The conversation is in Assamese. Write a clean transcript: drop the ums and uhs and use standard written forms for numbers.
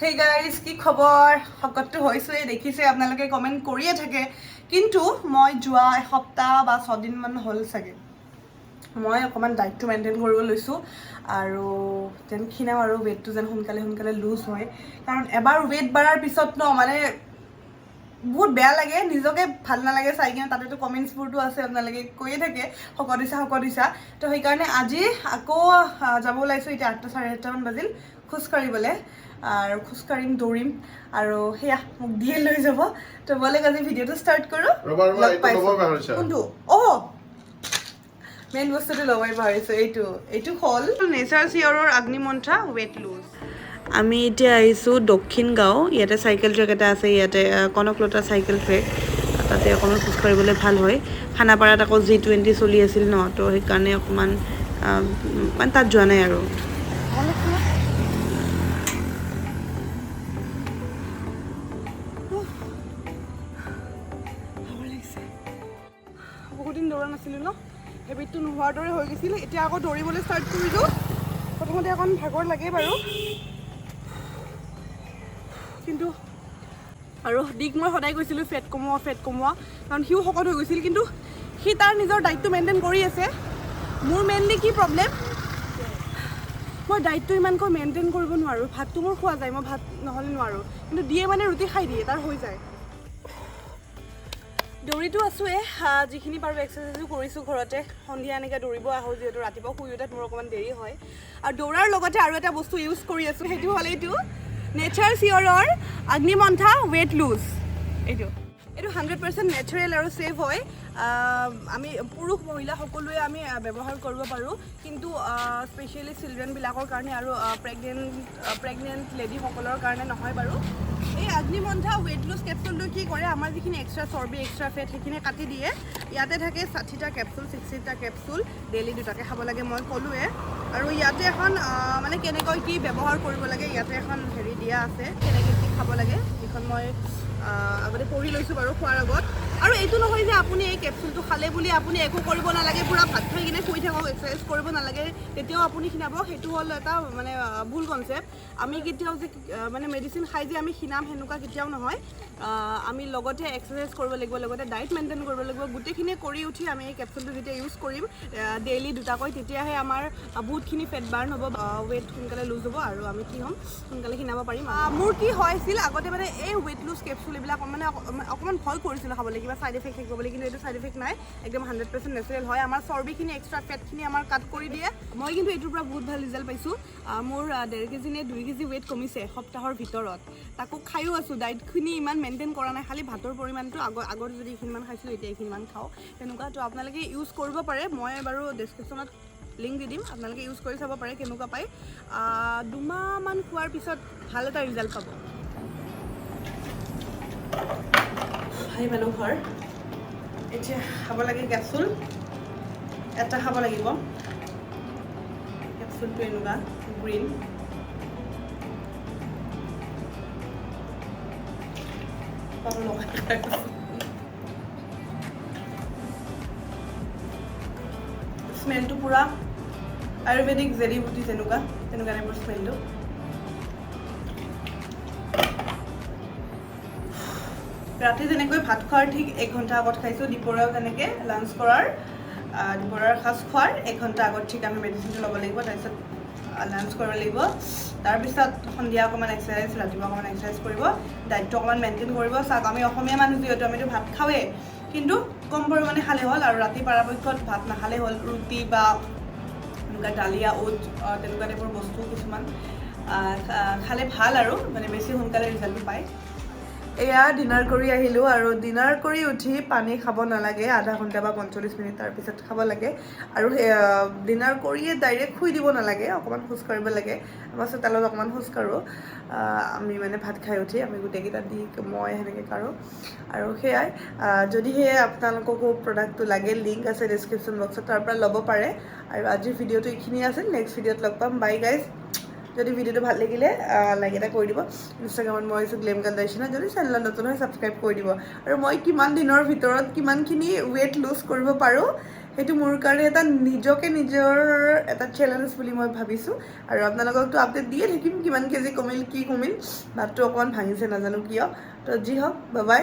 হে গাইজ কি খবৰ সকতটো হৈছে দেখিছে আপোনালোকে কমেন্ট কৰিয়ে থাকে কিন্তু মই যোৱা এসপ্তাহ বা 6 দিন মান হ'ল চাগে মই অকমান ডায়েটটো মেইনটেইন কৰিব লৈছো আৰু যেন খিনাম আৰু ওয়েটটো যেন সোনকালে লুজ হয় কাৰণ এবাৰ ওয়েট বাঢ়াৰ পিছত ন মানে বহুত বেয়া লাগে নিজকে ভাল নালাগে চাই কিনে তাতেতো কমেণ্টছবোৰতো আছে আপোনালোকে কৈয়ে থাকে শকত তো সেইকাৰণে আজি আকৌ যাব ওলাইছোঁ এতিয়া 8টা 8:30 মান বাজিল খোজ কাঢ়িবলৈ আৰু খোজ কাঢ়িম দৌৰিম আৰু সেয়া মোক দিয়ে লৈ যাব তো বলে আজি ভিডিঅ'টো ষ্টাৰ্ট কৰোঁ কোনটো অঁ মেইন বস্তুটো ল'বই পাৰিছোঁ এইটো হ'ল নেচাৰ চিয়ৰৰ অগ্নিমন্ত্ৰা ৱেট লুজ আমি এতিয়া আহিছোঁ দক্ষিণ গাঁও ইয়াতে চাইকেল ট্ৰেক এটা আছে ইয়াতে কনকলতা চাইকেল ট্ৰেক তাতে অকণমান খোজ কাঢ়িবলৈ ভাল হয় খানাপাৰাত আকৌ G20 চলি আছিল ন তো সেইকাৰণে অকণমান মানে তাত যোৱা নাই আৰু বহুত দিন দৌৰা নাছিলোঁ ন হেবিটটো নোহোৱাৰ দৰে হৈ গৈছিল এতিয়া আকৌ দৌৰিবলৈ ষ্টাৰ্ট কৰিলোঁ প্ৰথমতে অকণ ভাগৰ লাগে বাৰু কিন্তু আৰু দিক মই সদায় কৈছিলোঁ ফেট কমোৱা কাৰণ সিও শকত হৈ গৈছিল কিন্তু সি তাৰ নিজৰ ডায়েটটো মেইনটেইন কৰি আছে মোৰ মেইনলি কি প্ৰব্লেম মই ডায়েটটো ইমানকৈ মেইনটেইন কৰিব নোৱাৰোঁ ভাতটো মোৰ খোৱা যায় মই ভাত নহ'লে নোৱাৰোঁ কিন্তু দিয়ে মানে ৰুটি খাই দিয়ে তাৰ হৈ যায় দৌৰিটো আছোঁৱে যিখিনি পাৰোঁ এক্সাৰচাইজো কৰিছোঁ ঘৰতে সন্ধিয়া এনেকৈ দৌৰিব আহোঁ যিহেতু ৰাতিপুৱা শুই উঠাত মোৰ অকণমান দেৰি হয় আৰু দৌৰাৰ লগতে আৰু এটা বস্তু ইউজ কৰি আছোঁ সেইটো হ'ল এইটো নেচাৰ চিয়ৰৰ অগ্নিমন্ত্ৰা ৱেট লুজ এইটো 100% নেচাৰেল আৰু ছেফ হয় আমি পুৰুষ মহিলা সকলোৱে আমি ব্যৱহাৰ কৰিব পাৰোঁ কিন্তু স্পেচিয়েলি চিলড্ৰেনবিলাকৰ কাৰণে আৰু প্ৰেগনেণ্ট লেডিসকলৰ কাৰণে নহয় বাৰু এই অগ্নিমন্ত্ৰা ৱেট লুজ কেপচুলটো কি কৰে আমাৰ যিখিনি এক্সট্ৰা চৰ্বি এক্সট্ৰা ফেট সেইখিনি কাটি দিয়ে ইয়াতে থাকে 60টা কেপচুল 60টা কেপচুল ডেইলি দুটাকৈ খাব লাগে মই ক'লোৱে আৰু ইয়াতে এখন মানে কেনেকৈ কি ব্যৱহাৰ কৰিব লাগে ইয়াতে এখন হেৰি দিয়া আছে কেনেকৈ কি খাব লাগে যিখন মই আগতে পঢ়ি লৈছোঁ বাৰু খোৱাৰ আগত আৰু এইটো নহয় যে আপুনি এই কেপচুলটো খালে বুলি আপুনি একো কৰিব নালাগে পূৰা ভাত খাই কিনে শুই থাকক এক্সাৰচাইজ কৰিব নালাগে তেতিয়াও আপুনি খিনাব সেইটো হ'ল এটা মানে ভুল কনচেপ্ট আমি কেতিয়াও যে মানে মেডিচিন খাই যে আমি খিনাম সেনেকুৱা কেতিয়াও নহয় আমি লগতে এক্সাৰচাইজ কৰিব লাগিব লগতে ডায়েট মেইনটেইন কৰিব লাগিব গোটেইখিনি কৰি উঠি আমি এই কেপচুলটো যেতিয়া ইউজ কৰিম ডেইলি দুটাকৈ তেতিয়াহে আমাৰ বহুতখিনি ফেট বাৰ্ণ হ'ব ৱেট সোনকালে লুজ হ'ব আৰু আমি কি হ'ম সোনকালে খিনাব পাৰিম মোৰ কি হৈছিল আগতে মানে এই ৱেট লুজ কেপচুল এইবিলাক মানে অকণমান ভয় কৰিছিলোঁ খাবলৈ কিবা ছাইড এফেক্ট থাকিব বুলি কিন্তু এইটো ছাইড এফেক্ট নাই একদম 100% নেচাৰেল হয় আমাৰ চৰ্বিখিনি এক্সট্ৰা ফেটখিনি আমাৰ কাট কৰি দিয়ে মই কিন্তু এইটোৰ পৰা বহুত ভাল ৰিজাল্ট পাইছোঁ মোৰ 1.5 কেজি নে 2 কেজি ৱেট কমিছে সপ্তাহৰ ভিতৰত তাকো খায়ো আছোঁ ডায়েটখিনি ইমান মেইনটেইন কৰা নাই খালি ভাতৰ পৰিমাণটো আগত যদি এইখিনিমান খাইছিলোঁ এতিয়া এইখিনিমান খাওঁ তেনেকুৱা তো আপোনালোকে ইউজ কৰিব পাৰে মই বাৰু ডেছক্ৰিপশ্যনত লিংক দি দিম আপোনালোকে ইউজ কৰি চাব পাৰে কেনেকুৱা পায় 2 মাহমান খোৱাৰ পিছত ভাল এটা ৰিজাল্ট পাব ভাই মানুহৰ এতিয়া খাব লাগে কেপচুল এটা খাব লাগিব কেপচুলটো এনেকুৱা গ্ৰীণ স্মেলটো পূৰা আয়ুৰ্বেদিক জেৰি বুটি তেনেকুৱা টাইপৰ স্মেলটো ৰাতি যেনেকৈ ভাত খোৱাৰ ঠিক 1 ঘণ্টা আগত খাইছোঁ দুপৰীয়াও তেনেকৈ লাঞ্চ কৰাৰ দুপৰীয়াৰ সাজ খোৱাৰ 1 ঘণ্টা আগত ঠিক আমি মেডিচিনটো ল'ব লাগিব তাৰপিছত লাঞ্চ কৰিব লাগিব তাৰপিছত সন্ধিয়া অকণমান এক্সাৰচাইজ ৰাতিপুৱা অকণমান এক্সাৰচাইজ কৰিব ডায়েটটো অকণমান মেইনটেইন কৰিব চাওক আমি অসমীয়া মানুহ যিহেতু আমিতো ভাত খাওঁৱেই কিন্তু কম পৰিমাণে খালে হ'ল আৰু ৰাতি পৰাপক্ষত ভাত নাখালে হ'ল ৰুটি বা এনেকুৱা দালিয়া ওট তেনেকুৱা টাইপৰ বস্তু কিছুমান খালে ভাল আৰু মানে বেছি সোনকালে ৰিজাল্টটো পায় এয়া ডিনাৰ কৰি আহিলোঁ আৰু ডিনাৰ কৰি উঠি পানী খাব নালাগে আধা ঘণ্টা বা 45 মিনিট তাৰপিছত খাব লাগে আৰু ডিনাৰ কৰিয়ে ডাইৰেক্ট শুই দিব নালাগে অকণমান খোজ কাঢ়িব লাগে আমাৰ চোতালত অকণমান খোজ কাঢ়োঁ আমি মানে ভাত খাই উঠি আমি গোটেইকেইটা দি মই সেনেকৈ কাঢ়োঁ আৰু সেয়াই যদিহে আপোনালোককো প্ৰডাক্টটো লাগে লিংক আছে ডেছক্ৰিপশ্যন বক্সত তাৰ পৰা ল'ব পাৰে আৰু আজিৰ ভিডিঅ'টো এইখিনি আছিল নেক্সট ভিডিঅ'ত লগ পাম বাই গাইজ যদি ভিডিঅ'টো ভাল লাগিলে লাইক এটা কৰি দিব ইনষ্টাগ্ৰামত মই আছোঁ গ্লেম গালদাইচিনা যদি চেনেলত নতুন হয় ছাবস্ক্ৰাইব কৰি দিব আৰু মই কিমান দিনৰ ভিতৰত কিমানখিনি ৱেট লুজ কৰিব পাৰোঁ সেইটো মোৰ কাৰণে এটা নিজকে নিজৰ এটা চেলেঞ্জ বুলি মই ভাবিছোঁ আৰু আপোনালোককতো আপডেট দিয়ে থাকিম কিমান কেজি কমিল কি কমিল ভাতটো অকণমান ভাঙিছে নাজানো কিয় তো যি হওক বাই বাই